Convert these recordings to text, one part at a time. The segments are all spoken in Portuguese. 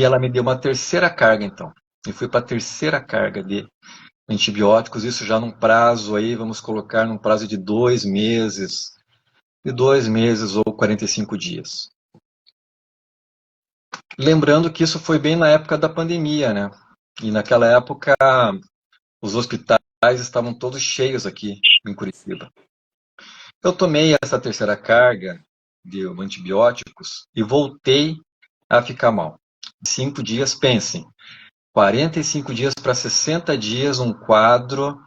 ela me deu uma terceira carga, então. Eu fui para a terceira carga de antibióticos, isso já num prazo aí, vamos colocar num prazo de 2 meses ou 45 dias. Lembrando que isso foi bem na época da pandemia, né? E naquela época os hospitais estavam todos cheios aqui em Curitiba. Eu tomei essa terceira carga de antibióticos e voltei a ficar mal. 5 dias, pensem, 45 dias para 60 dias, um quadro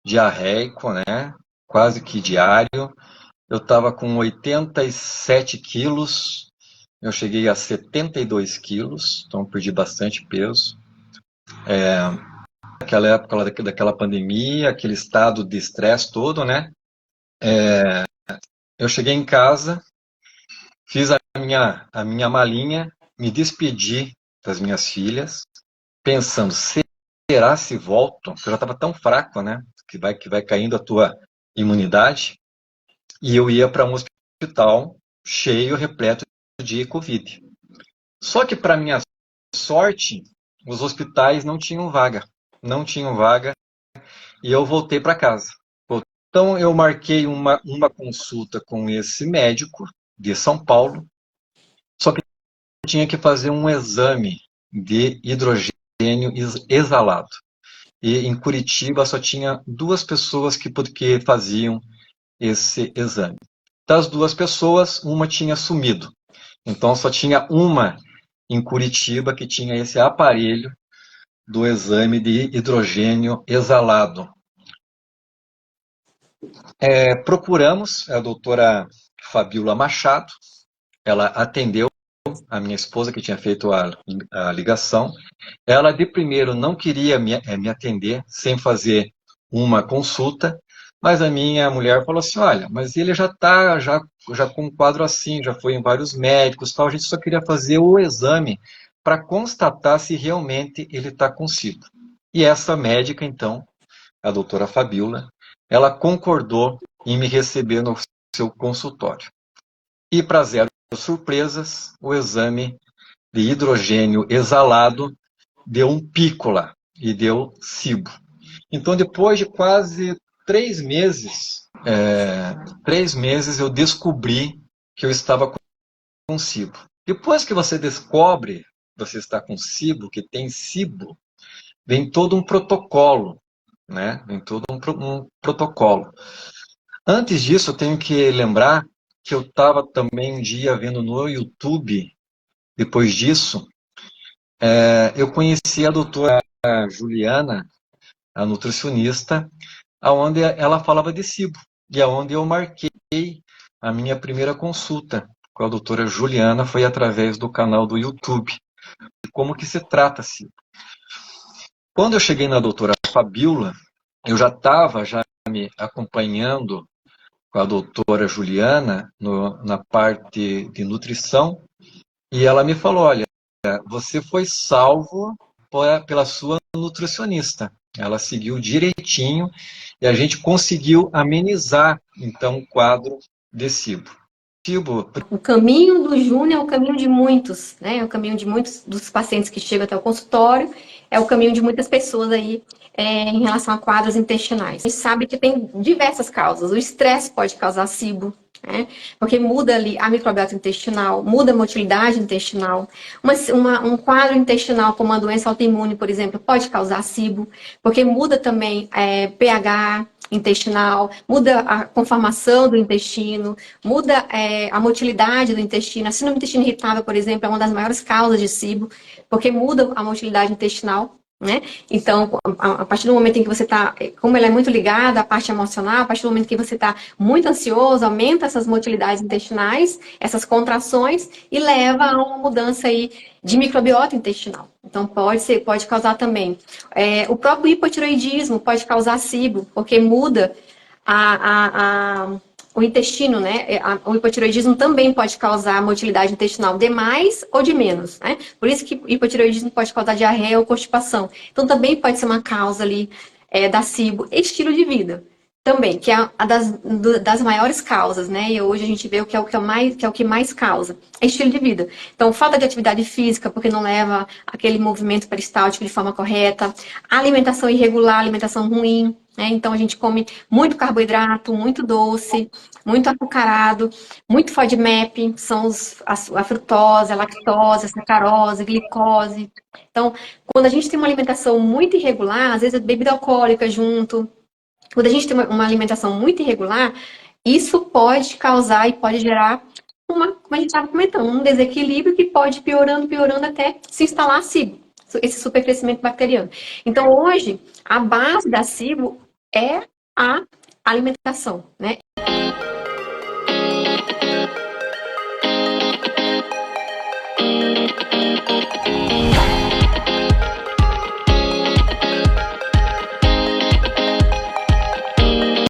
diarreico, né? Quase que diário. Eu estava com 87 quilos, eu cheguei a 72 quilos, então perdi bastante peso. Naquela época daquela pandemia, aquele estado de estresse todo, né? Eu cheguei em casa, fiz a minha malinha, me despedi das minhas filhas, pensando, será se volto? Porque eu já estava tão fraco, né? Que vai caindo a tua imunidade. E eu ia para um hospital cheio, repleto de Covid. Só que, para minha sorte, os hospitais não tinham vaga. Não tinham vaga e eu voltei para casa. Então, eu marquei uma consulta com esse médico de São Paulo, só que eu tinha que fazer um exame de hidrogênio exalado. E em Curitiba só tinha 2 pessoas que faziam esse exame. Das 2 pessoas, uma tinha sumido. Então só tinha uma em Curitiba que tinha esse aparelho do exame de hidrogênio exalado. Procuramos a doutora Fabiola Machado, ela atendeu a minha esposa que tinha feito a ligação. Ela de primeiro não queria me atender sem fazer uma consulta, mas a minha mulher falou assim, olha, mas ele já está já com um quadro assim, já foi em vários médicos, tal, a gente só queria fazer o exame para constatar se realmente ele está com SIBO. E essa médica, então, a doutora Fabiola, ela concordou em me receber no seu consultório. E para zero surpresas, o exame de hidrogênio exalado deu um pico lá e deu SIBO. Então, depois de quase 3 meses eu descobri que eu estava com SIBO. Depois que você descobre que você está com SIBO, que tem SIBO, vem todo um protocolo, né? Vem todo um protocolo. Antes disso, eu tenho que lembrar que eu estava também um dia vendo no YouTube, depois disso, eu conheci a doutora Juliana, a nutricionista, aonde ela falava de SIBO, e aonde eu marquei a minha primeira consulta com a doutora Juliana foi através do canal do YouTube. Como que se trata SIBO? Quando eu cheguei na doutora Fabiola, eu já estava me acompanhando com a doutora Juliana na parte de nutrição, e ela me falou, olha, você foi salvo pela sua nutricionista. Ela seguiu direitinho e a gente conseguiu amenizar, então, o quadro de SIBO. O caminho do Júnior é o caminho de muitos, né? É o caminho de muitos dos pacientes que chegam até o consultório, é o caminho de muitas pessoas aí em relação a quadros intestinais. A gente sabe que tem diversas causas. O estresse pode causar SIBO, né? Porque muda ali a microbiota intestinal, muda a motilidade intestinal. Um quadro intestinal como uma doença autoimune, por exemplo, pode causar SIBO, porque muda também pH intestinal, muda a conformação do intestino, muda a motilidade do intestino. A síndrome do intestino irritável, por exemplo, é uma das maiores causas de SIBO, porque muda a motilidade intestinal. Né? Então, a partir do momento em que você está, como ela é muito ligada à parte emocional, a partir do momento que você está muito ansioso, aumenta essas motilidades intestinais, essas contrações, e leva a uma mudança aí de microbiota intestinal. Então, pode causar também. O próprio hipotireoidismo pode causar SIBO, porque muda o intestino, né? O hipotireoidismo também pode causar motilidade intestinal de mais ou de menos, né? Por isso que o hipotireoidismo pode causar diarreia ou constipação. Então, também pode ser uma causa ali da SIBO. Estilo de vida. Também, que é a das maiores causas, né? E hoje a gente vê o que é o que mais causa. É estilo de vida. Então, falta de atividade física, porque não leva aquele movimento peristáltico de forma correta. Alimentação irregular, alimentação ruim, né? Então, a gente come muito carboidrato, muito doce, muito açucarado, muito FODMAP, são a frutose, a lactose, a sacarose, a glicose. Então, quando a gente tem uma alimentação muito irregular, às vezes é bebida alcoólica junto. Quando a gente tem uma alimentação muito irregular, isso pode causar e pode gerar como a gente estava comentando, um desequilíbrio que pode ir piorando, piorando até se instalar a SIBO, esse supercrescimento bacteriano. Então, hoje, a base da SIBO é a alimentação, né?